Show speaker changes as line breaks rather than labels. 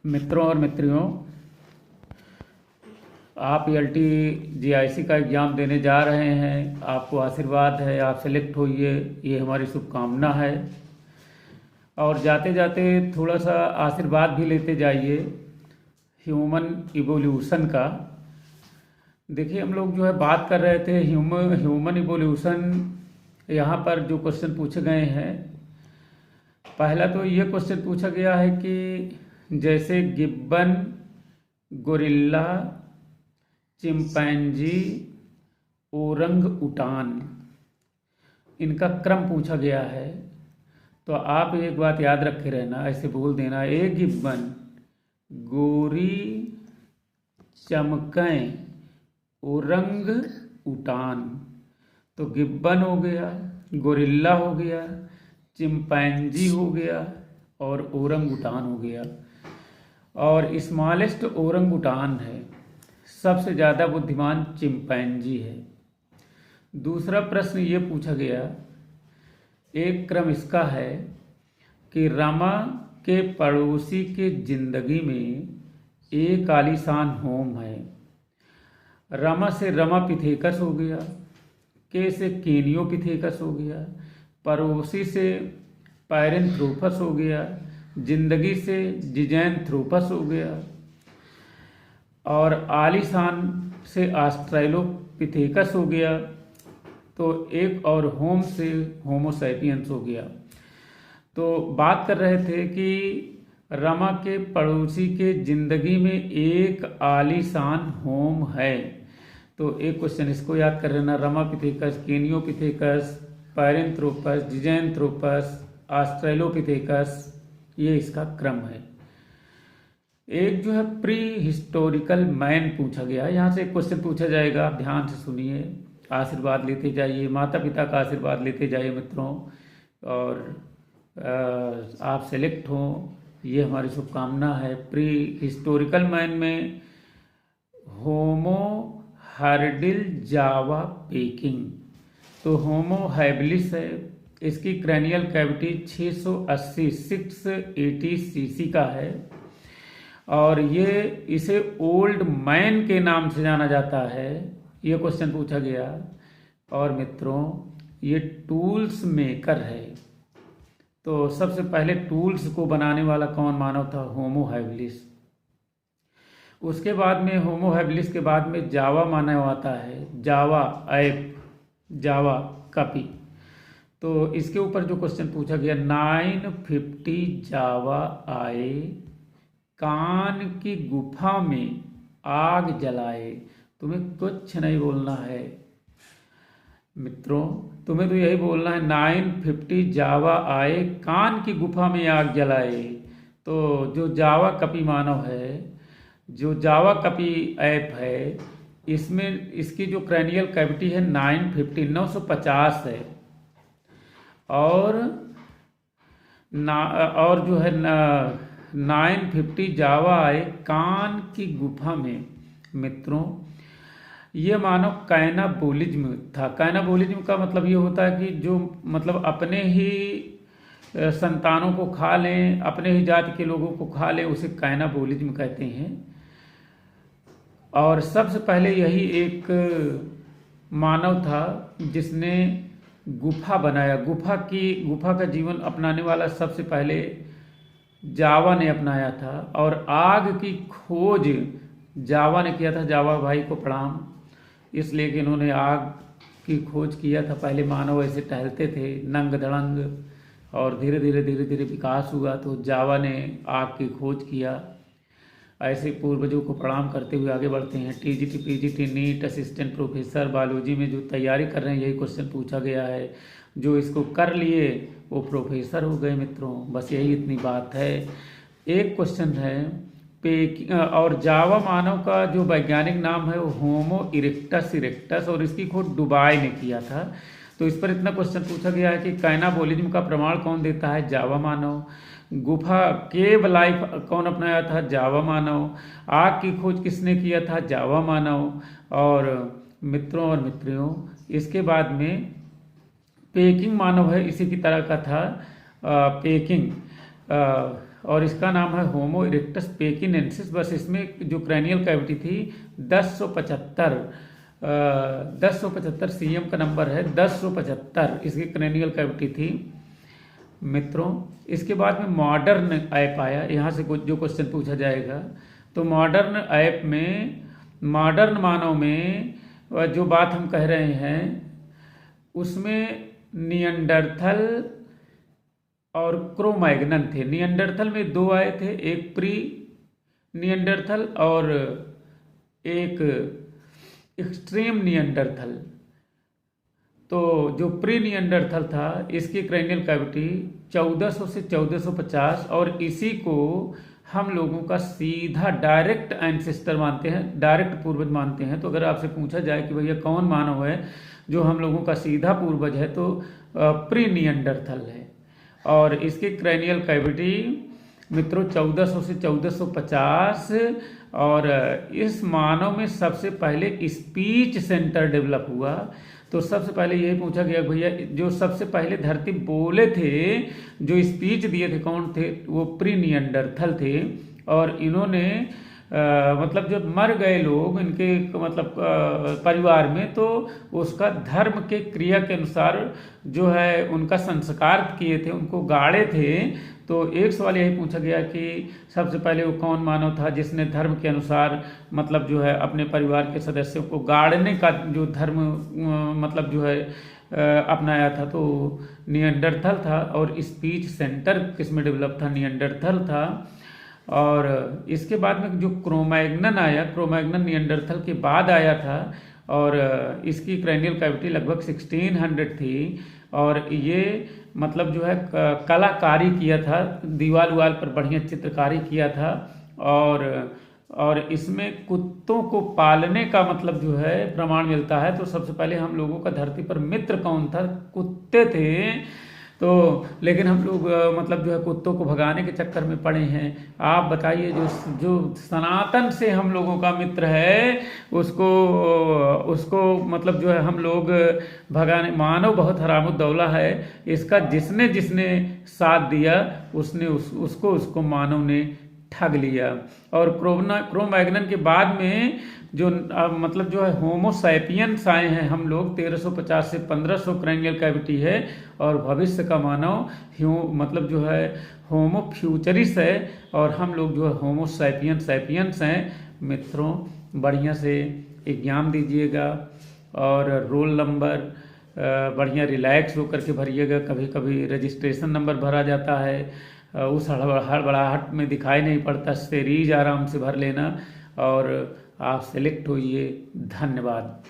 मित्रों और मित्रियों, आप LTGIC का एग्ज़ाम देने जा रहे हैं। आपको आशीर्वाद है, आप सेलेक्ट होइए, ये हमारी शुभकामना है। और जाते जाते थोड़ा सा आशीर्वाद भी लेते जाइए ह्यूमन इवोल्यूशन का। देखिए, हम लोग जो है बात कर रहे थे ह्यूमन इवोल्यूशन। यहाँ पर जो क्वेश्चन पूछे गए हैं, पहला तो ये क्वेश्चन पूछा गया है कि जैसे गिब्बन, गोरिल्ला, चिंपैंजी, ओरंग उटान, इनका क्रम पूछा गया है। तो आप एक बात याद रखे रहना, ऐसे बोल देना, ए गिब्बन, गोरी, चमकें, ओरंग उटान। तो गिब्बन हो गया, गोरिल्ला हो गया, चिंपैंजी हो गया और ओरंग उटान हो गया। और स्मॉलेस्ट ओरंग उटान है, सबसे ज़्यादा बुद्धिमान चिंपैंजी है। दूसरा प्रश्न ये पूछा गया, एक क्रम इसका है कि रमा के पड़ोसी के जिंदगी में एक आलीशान होम है। रमा से रमापिथेकस हो गया, के से केनियोपिथेकस हो गया, पड़ोसी से पैरेंथ्रोपस हो गया, जिंदगी से जिजैंथ्रोपस हो गया और आलीशान से ऑस्ट्रेलोपिथेकस हो गया। तो एक और होम से होमोसैपियंस हो गया। तो बात कर रहे थे कि रमा के पड़ोसी के जिंदगी में एक आलीशान होम है। तो एक क्वेश्चन इसको याद कर लेना, रमापिथेकस, केनियोपिथेकस, पैरेंथ्रोपस, जिजैंथ्रोपस, ऑस्ट्रेलोपिथेकस, ये इसका क्रम है। एक जो है प्री हिस्टोरिकल मैन पूछा गया है। यहाँ से एक क्वेश्चन पूछा जाएगा, आप ध्यान से सुनिए, आशीर्वाद लेते जाइए, माता पिता का आशीर्वाद लेते जाइए मित्रों, और आप सेलेक्ट हों, ये हमारी शुभकामना है। प्री हिस्टोरिकल मैन में होमो हर्डिल जावा पेकिंग, तो होमो हैबिलिस है। इसकी क्रैनियल कैविटी 680 सीसी का है और ये इसे ओल्ड मैन के नाम से जाना जाता है। ये क्वेश्चन पूछा गया। और मित्रों, ये टूल्स मेकर है। तो सबसे पहले टूल्स को बनाने वाला कौन मानव था? Homo habilis. उसके बाद में होमो हैबिलिस के बाद में जावा मानव आता है, जावा ऐप, जावा कॉपी। तो इसके ऊपर जो क्वेश्चन पूछा गया, 950 जावा आए, कान की गुफा में आग जलाए। तुम्हें कुछ नहीं बोलना है मित्रों, तुम्हें तो यही बोलना है, 950 जावा आए, कान की गुफा में आग जलाए। तो जो जावा कपी मानव है, जो जावा कपी ऐप है, इसमें इसकी जो क्रैनियल कैविटी है 950 है। और जो है 950 जावा आए कान की गुफा में। मित्रों, ये मानो कैनाबोलिज्म था। कैनाबोलिज्म का मतलब ये होता है कि जो मतलब अपने ही संतानों को खा लें, अपने ही जाति के लोगों को खा लें, उसे कैनाबोलिज्म कहते हैं। और सबसे पहले यही एक मानव था जिसने गुफा बनाया। गुफा का जीवन अपनाने वाला सबसे पहले जावा ने अपनाया था। और आग की खोज जावा ने किया था। जावा भाई को प्रणाम, इसलिए कि इन्होंने आग की खोज किया था। पहले मानव ऐसे टहलते थे नंग धड़ंग, और धीरे धीरे विकास हुआ तो जावा ने आग की खोज किया। ऐसे पूर्वजों को प्रणाम करते हुए आगे बढ़ते हैं। TGT PGT NEET assistant professor biology में जो तैयारी कर रहे हैं, यही क्वेश्चन पूछा गया है। जो इसको कर लिए वो प्रोफेसर हो गए मित्रों, बस यही इतनी बात है। एक क्वेश्चन है और जावा मानव का जो वैज्ञानिक नाम है वो होमो इरेक्टस, और इसकी खोज डुबाई ने किया था। तो इस पर इतना क्वेश्चन पूछा गया है कि कैनाबोलिज्म का प्रमाण कौन देता है? जावा मानव। गुफा केव लाइफ कौन अपनाया था? जावा मानव। आग की खोज किसने किया था? जावा मानव। और मित्रों और मित्रियों, इसके बाद में पेकिंग मानव है, इसी की तरह का था पेकिंग। और इसका नाम है होमो इरेक्टस पेकिनेंसिस। बस इसमें जो क्रैनियल कैविटी थी 1075 सीएम का नंबर है, 1075 इसकी क्रैनियल कैविटी थी मित्रों। इसके बाद में मॉडर्न ऐप आया। यहाँ से कुछ जो क्वेश्चन पूछा जाएगा तो मॉडर्न ऐप में, मॉडर्न मानव में जो बात हम कह रहे हैं उसमें नियंडरथल और क्रोमैग्नन थे। नियंडरथल में दो आए थे, एक प्री नियंडरथल और एक एक्सट्रीम नियंडरथल। तो जो प्री नियंडरथल था इसकी क्रैनियल कैविटी 1400 से 1450 और इसी को हम लोगों का सीधा डायरेक्ट एंसेस्टर मानते हैं, डायरेक्ट पूर्वज मानते हैं। तो अगर आपसे पूछा जाए कि भैया कौन मानव है जो हम लोगों का सीधा पूर्वज है तो प्री नियंडरथल है। और इसकी क्रैनियल कैविटी मित्रों 1400 से 1450 और इस मानव में सबसे पहले स्पीच सेंटर डेवलप हुआ। तो सबसे पहले यही पूछा गया भैया जो सबसे पहले धरती बोले थे, जो स्पीच दिए थे कौन थे, वो प्री नियंडरथल थे। और इन्होंने मतलब जब मर गए लोग इनके मतलब परिवार में तो उसका धर्म के क्रिया के अनुसार जो है उनका संस्कार किए थे, उनको गाड़े थे। तो एक सवाल यही पूछा गया कि सबसे पहले वो कौन मानव था जिसने धर्म के अनुसार मतलब जो है अपने परिवार के सदस्यों को गाड़ने का जो धर्म मतलब जो है अपनाया था। तो नियंडरथल था। और स्पीच सेंटर किसमें डेवलप था, नियंडरथल था। और इसके बाद में जो क्रोमैग्नन आया, क्रोमैग्नन नियंडरथल के बाद आया था और इसकी क्रैनियल कैविटी लगभग 1600 थी। और ये मतलब जो है कलाकारी किया था, दीवार उवाल पर बढ़िया चित्रकारी किया था। और इसमें कुत्तों को पालने का मतलब जो है प्रमाण मिलता है। तो सबसे पहले हम लोगों का धरती पर मित्र कौन था, कुत्ते थे। तो लेकिन हम लोग मतलब जो है कुत्तों को भगाने के चक्कर में पड़े हैं। आप बताइए जो सनातन से हम लोगों का मित्र है उसको मतलब जो है हम लोग भगाने, मानव बहुत हरामुद्दौला है। इसका जिसने जिसने साथ दिया उसने उसको मानव ने ठग लिया। और क्रोमैग्नन के बाद में जो मतलब जो है होमो सैपियंस आए हैं हम लोग 1350 से 1500 क्रैनियल कैविटी है। और भविष्य का मानव मतलब जो है होमो फ्यूचरिस है और हम लोग जो है होमो सैपियंस हैं। मित्रों बढ़िया से एग्जाम दीजिएगा और रोल नंबर बढ़िया रिलैक्स होकर के भरिएगा। कभी कभी रजिस्ट्रेशन नंबर भरा जाता है, उस हड़बड़ाहट में दिखाई नहीं पड़ता, सीरीज आराम से भर लेना और आप सेलेक्ट होइए। धन्यवाद।